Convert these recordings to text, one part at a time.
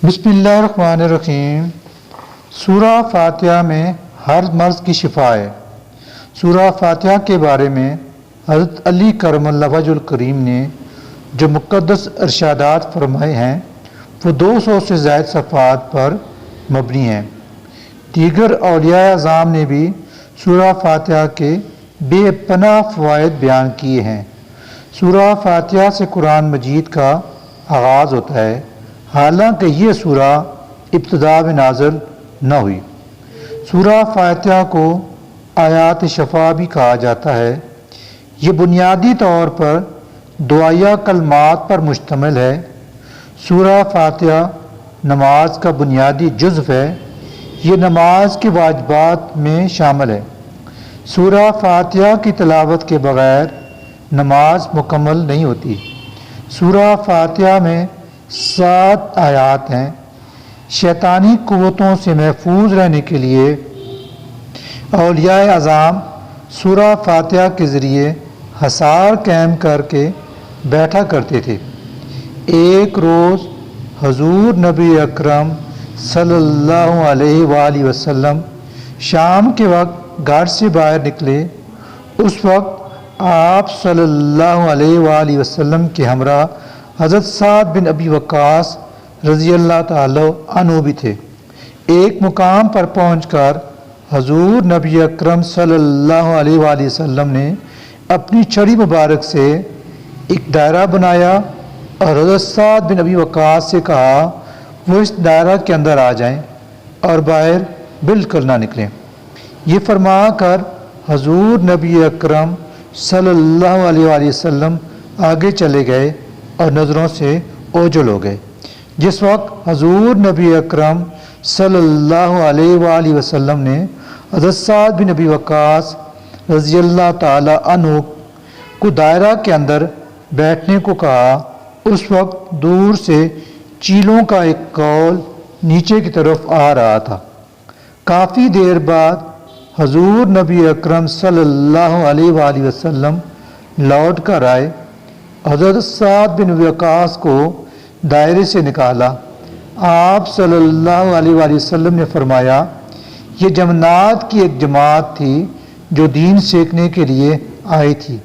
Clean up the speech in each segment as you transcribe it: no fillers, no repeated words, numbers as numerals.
بسم اللہ الرحمن الرحیم۔ سورہ فاتحہ میں ہر مرض کی شفا ہے۔ سورہ فاتحہ کے بارے میں حضرت علی کرم اللہ وجہ الکریم نے جو مقدس ارشادات فرمائے ہیں وہ 200 سے زائد صفحات پر مبنی ہیں۔ دیگر اولیاء اعظام نے بھی سورہ فاتحہ کے بے پناہ فوائد بیان کیے ہیں۔ سورہ فاتحہ سے قرآن مجید کا آغاز ہوتا ہے، حالانکہ یہ سورہ ابتدا میں نازل نہ ہوئی۔ سورہ فاتحہ کو آیات شفا بھی کہا جاتا ہے۔ یہ بنیادی طور پر دعائیہ کلمات پر مشتمل ہے۔ سورہ فاتحہ نماز کا بنیادی جزو ہے۔ یہ نماز کے واجبات میں شامل ہے۔ سورہ فاتحہ کی تلاوت کے بغیر نماز مکمل نہیں ہوتی۔ سورہ فاتحہ میں 7 آیات ہیں۔ شیطانی قوتوں سے محفوظ رہنے کے لیے اولیاء اعظام سورہ فاتحہ کے ذریعے حصار قائم کر کے بیٹھا کرتے تھے۔ ایک روز حضور نبی اکرم صلی اللہ علیہ وآلہ وسلم شام کے وقت گھر سے باہر نکلے۔ اس وقت آپ صلی اللہ علیہ وآلہ وسلم کے ہمراہ حضرت سعد بن ابی وقاص رضی اللہ تعالی عنہ بھی تھے۔ ایک مقام پر پہنچ کر حضور نبی اکرم صلی اللہ علیہ وآلہ وسلم نے اپنی چھڑی مبارک سے ایک دائرہ بنایا اور حضرت سعد بن ابی وقاص سے کہا وہ اس دائرہ کے اندر آ جائیں اور باہر بالکل نہ نکلیں۔ یہ فرما کر حضور نبی اکرم صلی اللہ علیہ وآلہ وسلم آگے چلے گئے اور نظروں سے اوجھل ہو گئے۔ جس وقت حضور نبی اکرم صلی اللہ علیہ وآلہ وسلم نے حضرت سعد بن ابی وقاص رضی اللہ تعالی عنہ کو دائرہ کے اندر بیٹھنے کو کہا، اس وقت دور سے چیلوں کا ایک کول نیچے کی طرف آ رہا تھا۔ کافی دیر بعد حضور نبی اکرم صلی اللہ علیہ وآلہ وسلم لوٹ کر آئے۔ حضرت سعد بن وقاص کو دائرے سے نکالا۔ آپ صلی اللہ علیہ وآلہ وسلم نے فرمایا، یہ جمنات کی ایک جماعت تھی جو دین سیکھنے کے لیے آئی تھی۔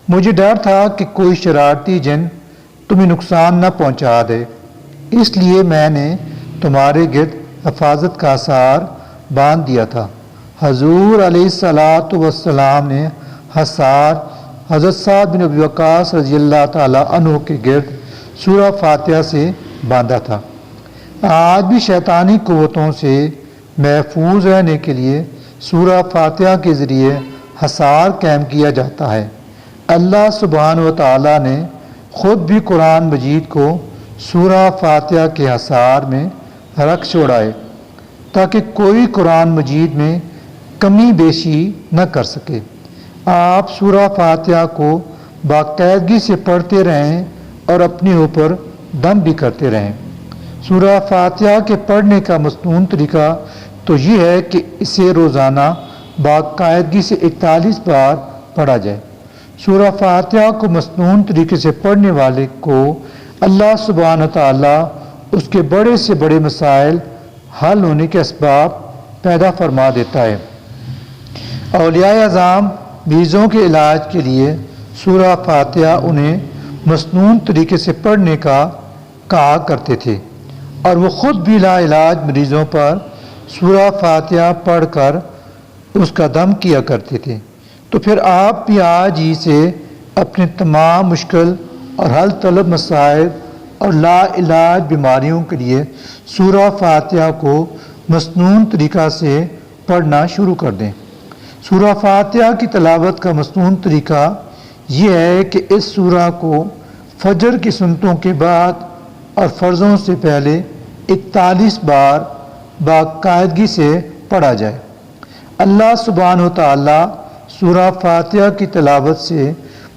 مجھے ڈر تھا کہ کوئی شرارتی جن تمہیں نقصان نہ پہنچا دے، اس لیے میں نے تمہارے گرد حفاظت کا حصار باندھ دیا تھا۔ حضور علیہ الصلاۃ والسلام نے حصار حضرت سعد بن ابی وقاص رضی اللہ تعالی عنہ کے گرد سورہ فاتحہ سے باندھا تھا۔ آج بھی شیطانی قوتوں سے محفوظ رہنے کے لیے سورہ فاتحہ کے ذریعے حصار قائم کیا جاتا ہے۔ اللہ سبحانہ و تعالی نے خود بھی قرآن مجید کو سورہ فاتحہ کے حصار میں رکھ چھوڑا ہے تاکہ کوئی قرآن مجید میں کمی بیشی نہ کر سکے۔ آپ سورہ فاتحہ کو باقاعدگی سے پڑھتے رہیں اور اپنے اوپر دم بھی کرتے رہیں۔ سورہ فاتحہ کے پڑھنے کا مصنون طریقہ تو یہ ہے کہ اسے روزانہ باقاعدگی سے 41 بار پڑھا جائے۔ سورہ فاتحہ کو مصنون طریقے سے پڑھنے والے کو اللہ سبحانہ تعالیٰ اس کے بڑے سے بڑے مسائل حل ہونے کے اسباب پیدا فرما دیتا ہے۔ اولیاء اعظام مریضوں کے علاج کے لیے سورہ فاتحہ انہیں مصنون طریقے سے پڑھنے کا کہا کرتے تھے، اور وہ خود بھی لا علاج مریضوں پر سورہ فاتحہ پڑھ کر اس کا دم کیا کرتے تھے۔ تو پھر آپ بھی آج ہی سے اپنے تمام مشکل اور حل طلب مسائل اور لا علاج بیماریوں کے لیے سورہ فاتحہ کو مصنون طریقہ سے پڑھنا شروع کر دیں۔ سورہ فاتحہ کی تلاوت کا مصنون طریقہ یہ ہے کہ اس سورہ کو فجر کی سنتوں کے بعد اور فرضوں سے پہلے 41 بار باقاعدگی سے پڑھا جائے۔ اللہ سبحانہ و تعالیٰ سورہ فاتحہ کی تلاوت سے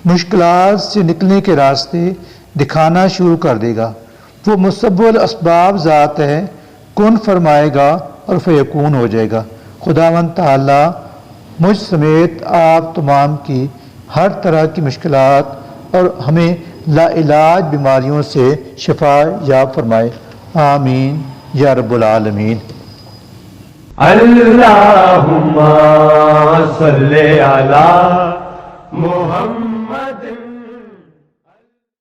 مشکلات سے نکلنے کے راستے دکھانا شروع کر دے گا۔ وہ مسبب الاسباب ذات ہے، کن فرمائے گا اور فیکون ہو جائے گا۔ خداوند تعالیٰ مجھ سمیت آپ تمام کی ہر طرح کی مشکلات اور ہمیں لا علاج بیماریوں سے شفا یاب فرمائے۔ آمین یا رب العالمین۔ اللہم صلی علی محمد